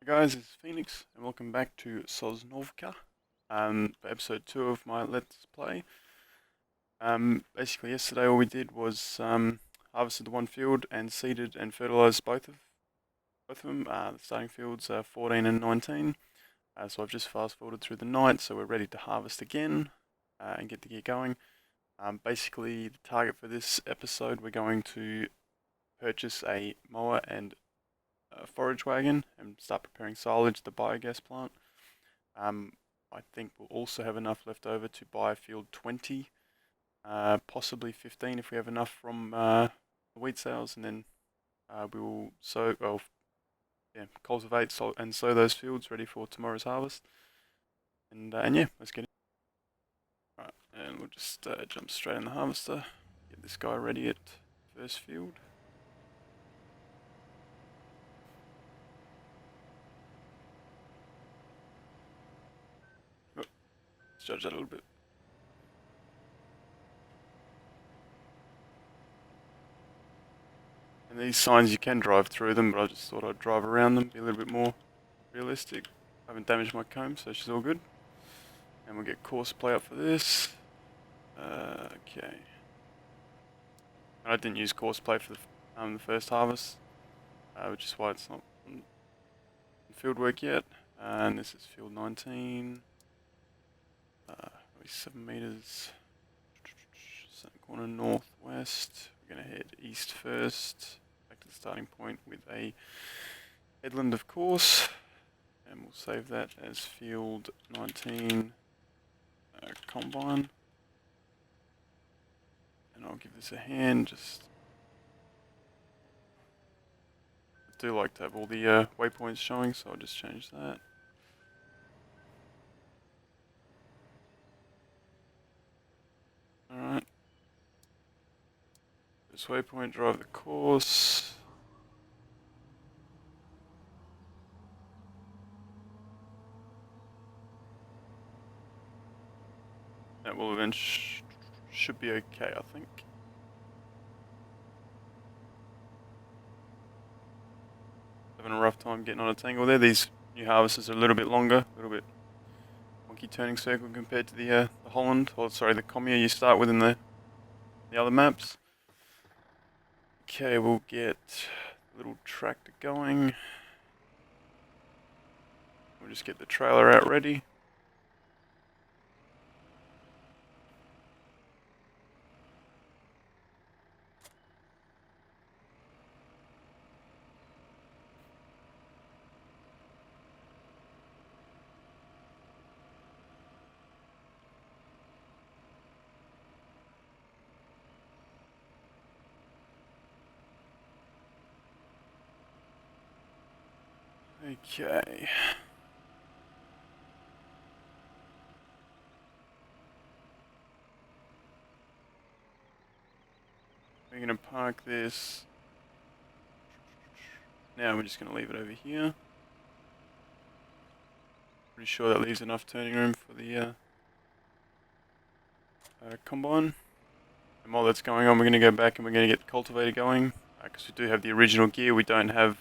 Hey guys, it's Phoenix, and welcome back to Sosnovka, for episode 2 of my Let's Play. Basically, yesterday all we did was harvested the one field and seeded and fertilized both of them. The starting fields are 14 and 19, so I've just fast forwarded through the night, so we're ready to harvest again and get going. Basically, the target for this episode, we're going to purchase a mower and a forage wagon and start preparing silage at the biogas plant. Um, I think we'll also have enough left over to buy field 20, possibly 15 if we have enough from the wheat sales, and then we will cultivate and sow those fields ready for tomorrow's harvest. And yeah, let's get it. Right, and we'll just jump straight in the harvester, get this guy ready at first field. Oh, let's judge that a little bit. And these signs you can drive through them, but I just thought I'd drive around them, be a little bit more realistic. I haven't damaged my comb, so she's all good. And we'll get course play up for this. Okay. I didn't use course play for the first harvest, which is why it's not in field work yet. And this is field 19. 7 meters. Center corner northwest. We're going to head east first, back to the starting point with a headland, of course. And we'll save that as field 19 combine. And I'll give this a hand. Just do like to have all the waypoints showing, so I'll just change that. Alright. This waypoint, drive the course. That will eventually should be okay, I think. Having a rough time getting on a tangle there. These new harvesters are a little bit longer, a little bit wonky turning circle compared to the Holland, or sorry, the Commia you start with in the other maps. Okay, we'll get a little tractor going. We'll just get the trailer out ready. Okay. We're going to park this. Now we're just going to leave it over here. Pretty sure that leaves enough turning room for the combine. And while that's going on, we're going to go back and we're going to get the cultivator going. Because we do have the original gear, we don't have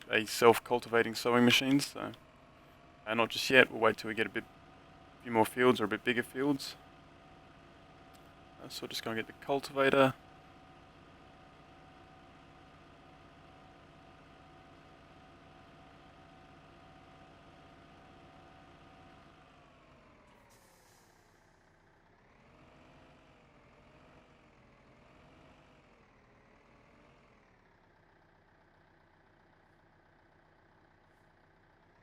a self-cultivating sowing machine, so not just yet. We'll wait till we get a few more fields or a bit bigger fields. So we're just going to get the cultivator.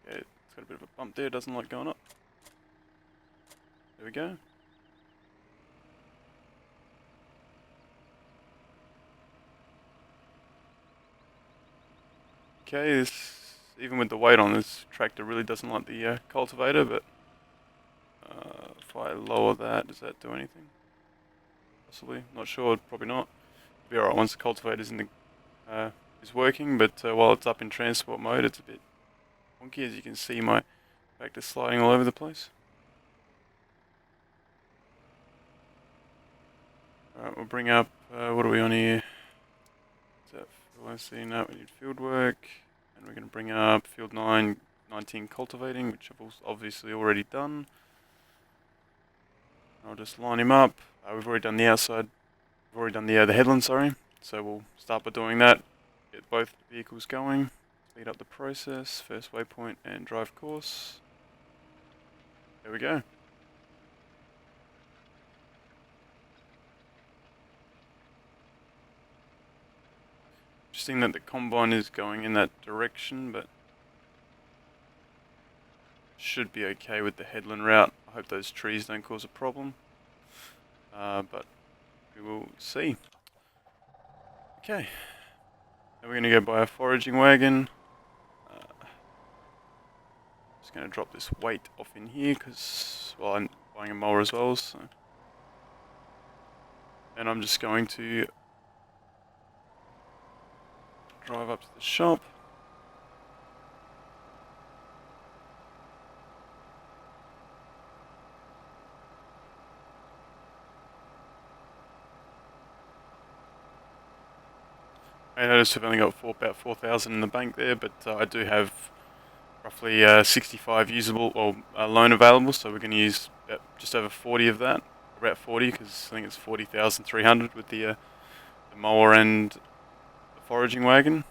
Okay, it's got a bit of a bump there, doesn't like going up. There we go. Okay, even with the weight on, this tractor really doesn't like the cultivator, but if I lower that, does that do anything? Possibly, not sure, probably not. It'll be alright once the cultivator's is working, but while it's up in transport mode, it's a bit wonky. As you can see, my tractor's sliding all over the place. Alright, we'll bring up, what are we on here? Is that, I see, no, we need field work. And And we're going to bring up field 9, 19 cultivating, which I've obviously already done. I'll just line him up. We've already done the outside. We've already done the headland, sorry. So we'll start by doing that. Get both vehicles going. Speed up the process. First waypoint and drive course. There we go. Interesting that the combine is going in that direction, but should be okay with the headland route. I hope those trees don't cause a problem. But we will see. Okay. Now we're going to go buy a foraging wagon. Just going to drop this weight off in here because, well, I'm buying a mower as well. So. And I'm just going to drive up to the shop. I noticed I've only got about 4,000 in the bank there, but I do have roughly 65 usable or loan available, so we're going to use just over 40 of that, about 40, because I think it's 40,300 with the mower and the foraging wagon.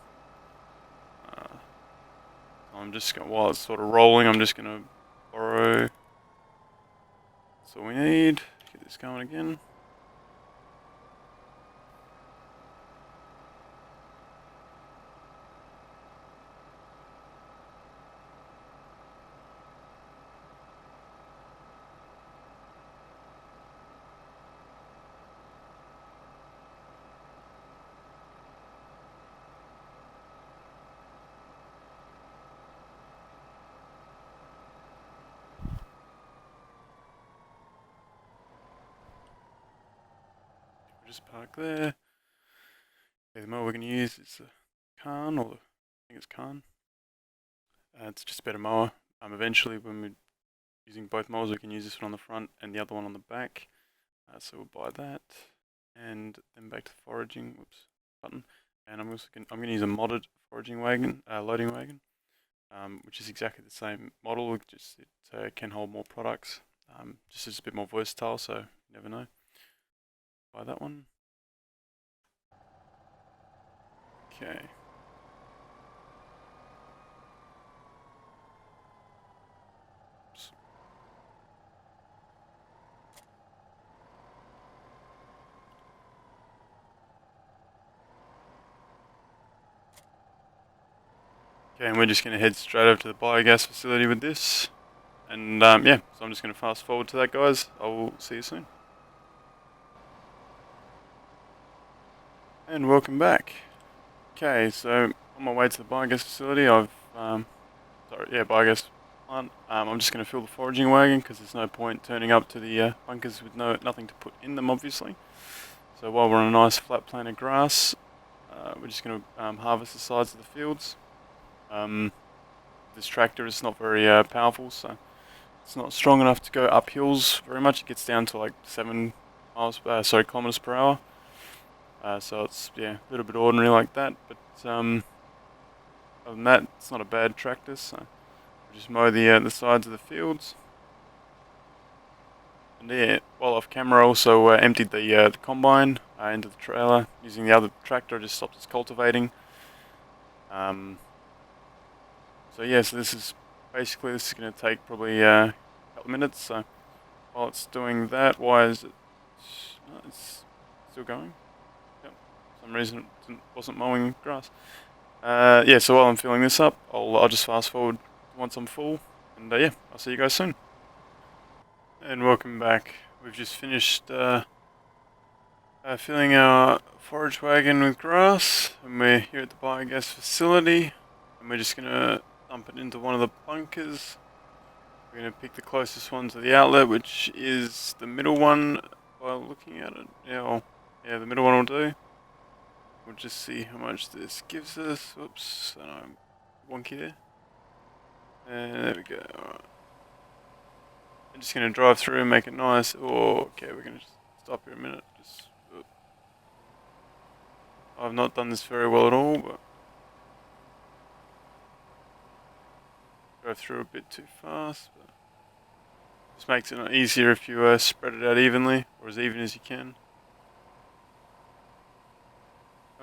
I'm just going, while it's sort of rolling, I'm just going to borrow. That's all we need. Get this going again. We'll just park there. Okay, the mower we're going to use is the Khan, or I think it's Khan. It's just a better mower. Eventually, when we're using both mowers, we can use this one on the front and the other one on the back. So we'll buy that, and then back to the foraging. Whoops, button. And I'm going to use a modded foraging wagon, loading wagon, which is exactly the same model. Just it can hold more products. Just it's a bit more versatile, so you never know. Buy that one. Okay. Okay, and we're just going to head straight over to the biogas facility with this. And yeah, so I'm just going to fast forward to that, guys. I will see you soon. And welcome back. Okay, so on my way to the biogas facility, biogas plant. I'm just going to fill the foraging wagon because there's no point turning up to the bunkers with nothing to put in them, obviously. So while we're on a nice flat plane of grass, we're just going to harvest the sides of the fields. This tractor is not very powerful, so it's not strong enough to go up hills very much. It gets down to like 7 kilometers per hour. So it's a little bit ordinary like that. But other than that, it's not a bad tractor. So we just mow the sides of the fields. And yeah, while off camera, I also emptied the combine into the trailer using the other tractor. I just stopped its cultivating. So yeah, so this is going to take probably a couple of minutes. So while it's doing that, why is it? It's still going. Yep. For some reason it wasn't mowing grass. Yeah. So while I'm filling this up, I'll just fast forward once I'm full, and yeah, I'll see you guys soon. And welcome back. We've just finished filling our forage wagon with grass, and we're here at the biogas facility, and we're just gonna dump it into one of the bunkers. We're going to pick the closest one to the outlet, which is the middle one by looking at it. Yeah, the middle one will do. We'll just see how much this gives us. Oops, I know I'm wonky there. And there we go. Alright. I'm just going to drive through and make it nice. Oh, okay, we're going to stop here a minute. I've not done this very well at all, but go through a bit too fast. But this makes it easier if you spread it out evenly, or as even as you can.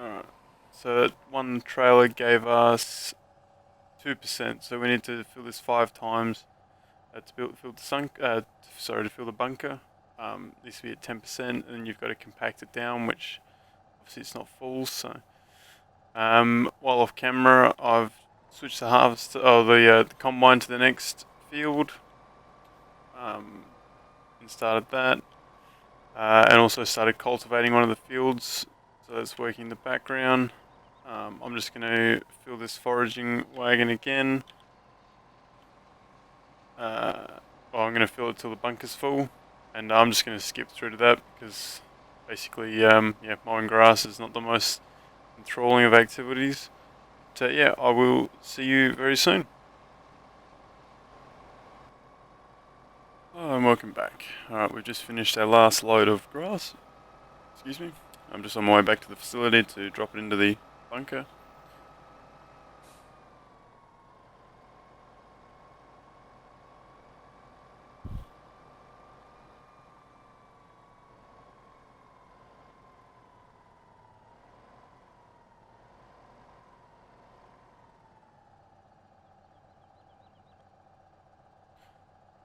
Alright, so that one trailer gave us 2%, so we need to fill this 5 times to fill the bunker. Needs to be at 10%, and then you've got to compact it down, which obviously it's not full. So while off camera, I've switched the combine to the next field, and started that, and also started cultivating one of the fields. So that's working in the background. I'm just going to fill this foraging wagon again. I'm going to fill it till the bunker's full, and I'm just going to skip through to that because basically, mowing grass is not the most enthralling of activities. So yeah, I will see you very soon. Oh, and welcome back. Alright, we've just finished our last load of grass. Excuse me. I'm just on my way back to the facility to drop it into the bunker.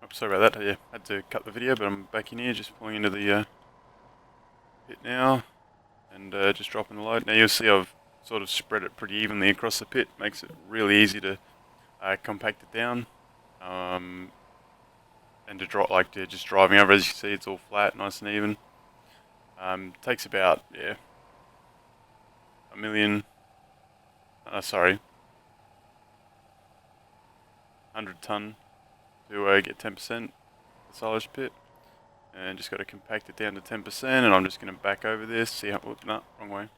Oh, sorry about that. Yeah, had to cut the video, but I'm back in here, just pulling into the pit now, and just dropping the load. Now you'll see I've sort of spread it pretty evenly across the pit. Makes it really easy to compact it down, and just driving over. As you can see, it's all flat, nice and even. Takes about a million. 100 ton to get 10% the silage pit, and just got to compact it down to 10%. And I'm just going to back over this. See how? No, wrong way.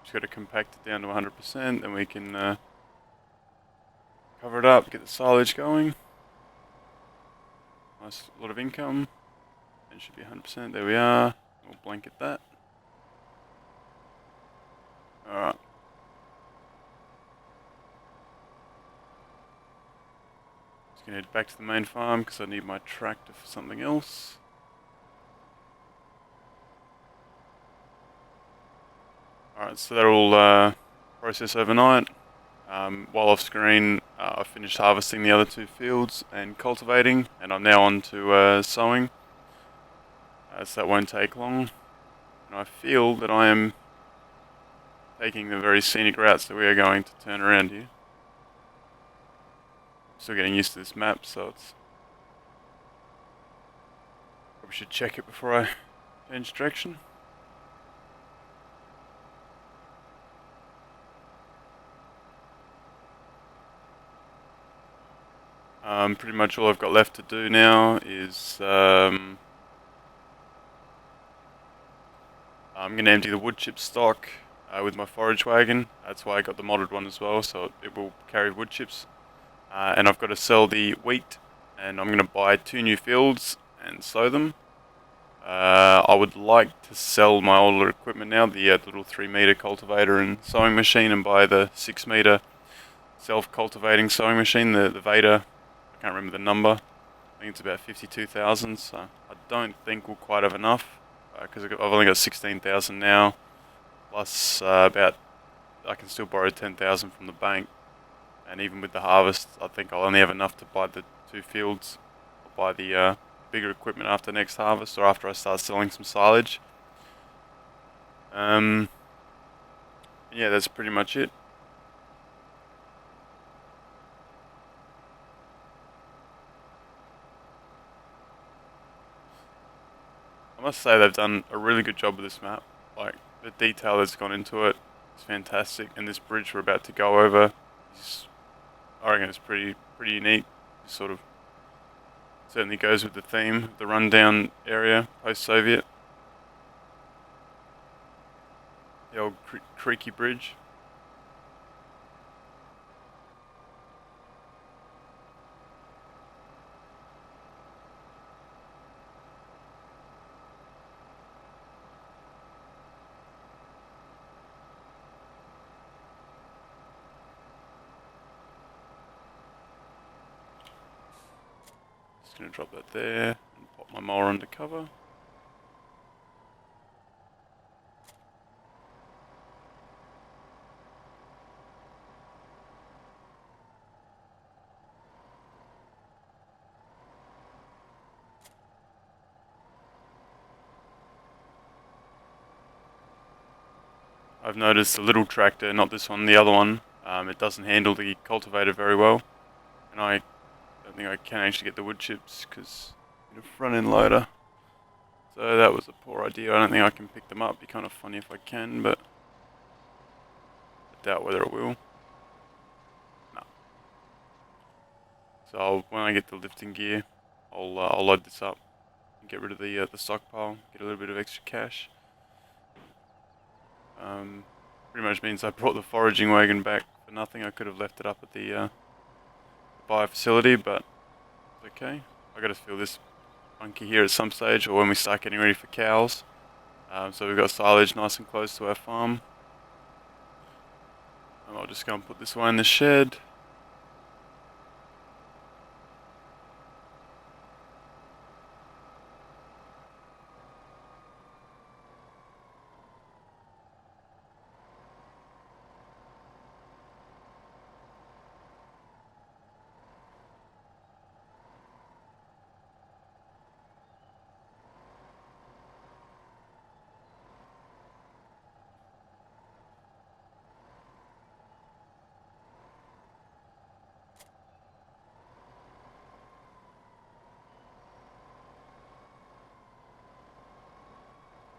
Just got to compact it down to 100%, then we can cover it up, get the silage going. Nice lot of income. It should be 100%. There we are. We'll blanket that. Alright. Just gonna head back to the main farm because I need my tractor for something else. Alright, so that'll process overnight. While off screen, I finished harvesting the other 2 fields and cultivating, and I'm now on to sowing. So that won't take long. And I feel that I am taking the very scenic routes that we are going to turn around here. Still getting used to this map, so it's probably should check it before I change direction. Pretty much all I've got left to do now is I'm going to empty the wood chip stock with my forage wagon. That's why I got the modded one as well, so it will carry wood chips. And I've got to sell the wheat, and I'm going to buy 2 new fields and sow them. I would like to sell my older equipment now, the little 3-meter cultivator and sowing machine, and buy the 6-meter self-cultivating sowing machine, the Vader. I can't remember the number. I think it's about 52,000, so I don't think we'll quite have enough, because I've only got 16,000 now, plus I can still borrow 10,000 from the bank, and even with the harvest, I think I'll only have enough to buy the 2 fields. I'll buy the bigger equipment after next harvest, or after I start selling some silage. Yeah, that's pretty much it. I must say they've done a really good job with this map. Like, the detail that's gone into it is fantastic, and this bridge we're about to go over I reckon it's pretty unique. It sort of certainly goes with the theme of the rundown area post-Soviet. The old creaky bridge. just going to drop that there and pop my mower under cover. I've noticed the little tractor, not this one, the other one, it doesn't handle the cultivator very well, and I don't think I can actually get the wood chips because it's a front end loader. So that was a poor idea. I don't think I can pick them up. It'd be kind of funny if I can, but I doubt whether it will. No. So when I get the lifting gear, I'll load this up and get rid of the stockpile, get a little bit of extra cash. Pretty much means I brought the foraging wagon back for nothing. I could have left it up at the bio facility, but it's okay. I got to fill this bunker here at some stage, or when we start getting ready for cows. So we've got silage nice and close to our farm. And I'll just go and put this one in the shed.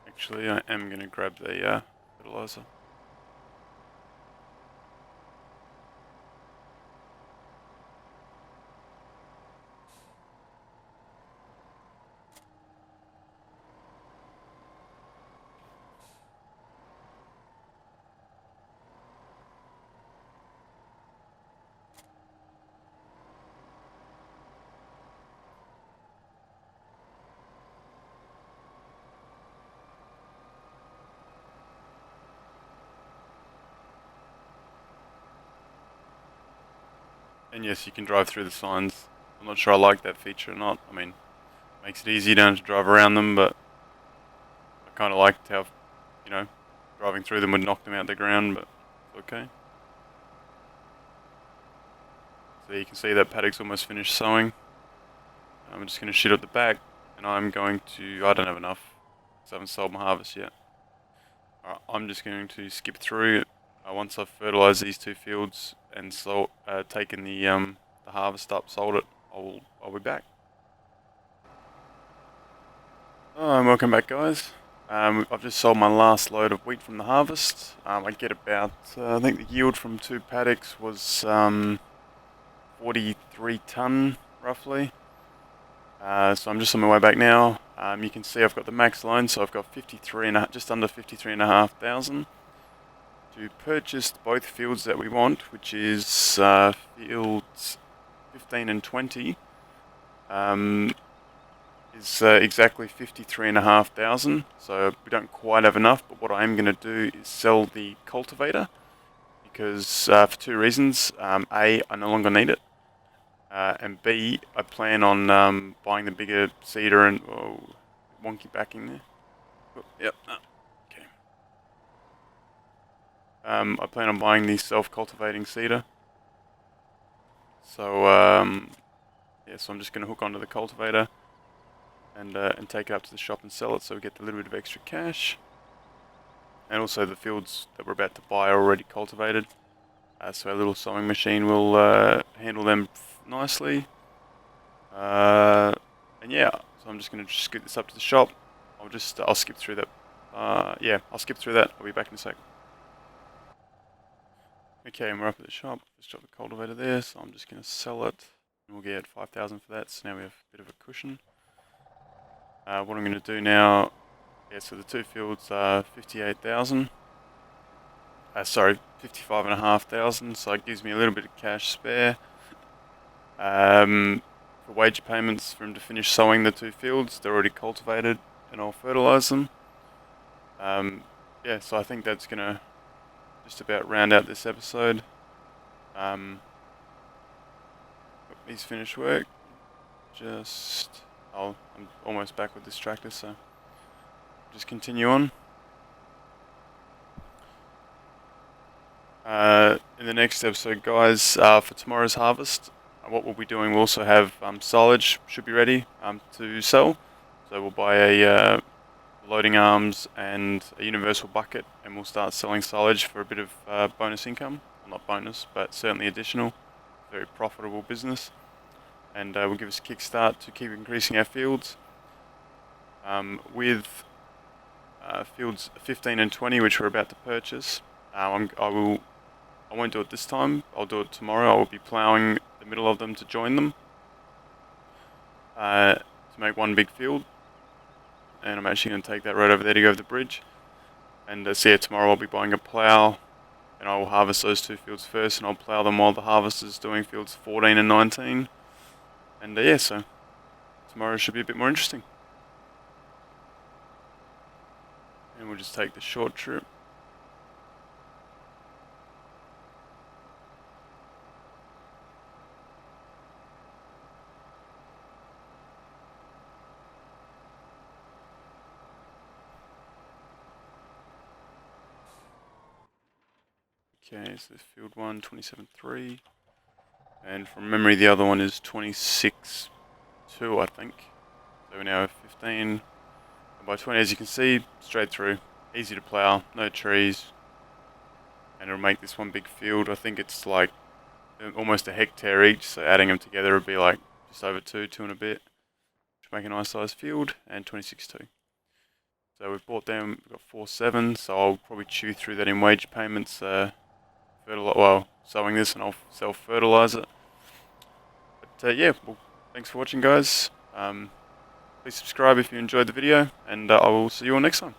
Actually, I am going to grab the fertilizer. And yes, you can drive through the signs. I'm not sure I like that feature or not. I mean, it makes it easy, you don't have to drive around them, but I kind of liked how, driving through them would knock them out the ground, but it's okay. So you can see that paddock's almost finished sowing. I'm just going to shoot up the back, and I don't have enough, because I haven't sold my harvest yet. Alright, I'm just going to skip through once I've fertilised these two fields and taken the harvest up, sold it. I'll be back. Oh, and welcome back, guys. I've just sold my last load of wheat from the harvest. I get about, I think the yield from two paddocks was 43 tonne, roughly. So I'm just on my way back now. You can see I've got the max loan, so I've got just under 53,500 to purchase both fields that we want, which is fields 15 and 20. Is exactly 53,500. So we don't quite have enough, but what I am going to do is sell the cultivator because for two reasons. A, I no longer need it. And B, I plan on buying the bigger seeder and wonky backing there. Oh, yep. Okay. I plan on buying the self-cultivating seeder. So yeah, so I'm just going to hook onto the cultivator and take it up to the shop and sell it, so we get a little bit of extra cash. And also the fields that we're about to buy are already cultivated, so our little sowing machine will handle them nicely. And yeah, so I'm just going to scoot this up to the shop. I'll skip through that. Yeah, I'll skip through that. I'll be back in a sec. Okay, and we're up at the shop. Let's drop the cultivator there, so I'm just going to sell it. And we'll get 5,000 for that, so now we have a bit of a cushion. What I'm going to do now, yeah, so the two fields are 58,000. Sorry, 55,500, so it gives me a little bit of cash spare. For wage payments for him to finish sowing the two fields, they're already cultivated, and I'll fertilise them. Yeah, so I think that's going to just about round out this episode. He's finished work. just... Oh, I'm almost back with this tractor, so just continue on. In the next episode, guys, for tomorrow's harvest, what we'll be doing, we'll also have silage should be ready to sell. So we'll buy a loading arms and a universal bucket, and we'll start selling silage for a bit of bonus income. Well, not bonus, but certainly additional. Very profitable business, and will give us a kickstart to keep increasing our fields. With fields 15 and 20, which we're about to purchase, I won't do it this time. I'll do it tomorrow. I will be ploughing the middle of them to join them to make one big field. And I'm actually going to take that road over there to go over the bridge. And so yeah, tomorrow I'll be buying a plough, and I will harvest those two fields first, and I'll plough them while the harvester's doing fields 14 and 19. And yeah, so tomorrow should be a bit more interesting. And we'll just take the short trip. Okay, so field 1, 27.3. And from memory, the other one is 26.2, I think. So we now have 15. And by 20, as you can see, straight through. Easy to plough, no trees. And it'll make this one big field. I think it's like almost a hectare each, so adding them together would be like just over 2 and a bit. Which make a nice sized field, and 26.2. So we've bought them, we've got 4.7, so I'll probably chew through that in wage payments. Sowing this, and I'll self-fertilize it. But yeah, well, thanks for watching, guys. Please subscribe if you enjoyed the video, and I will see you all next time.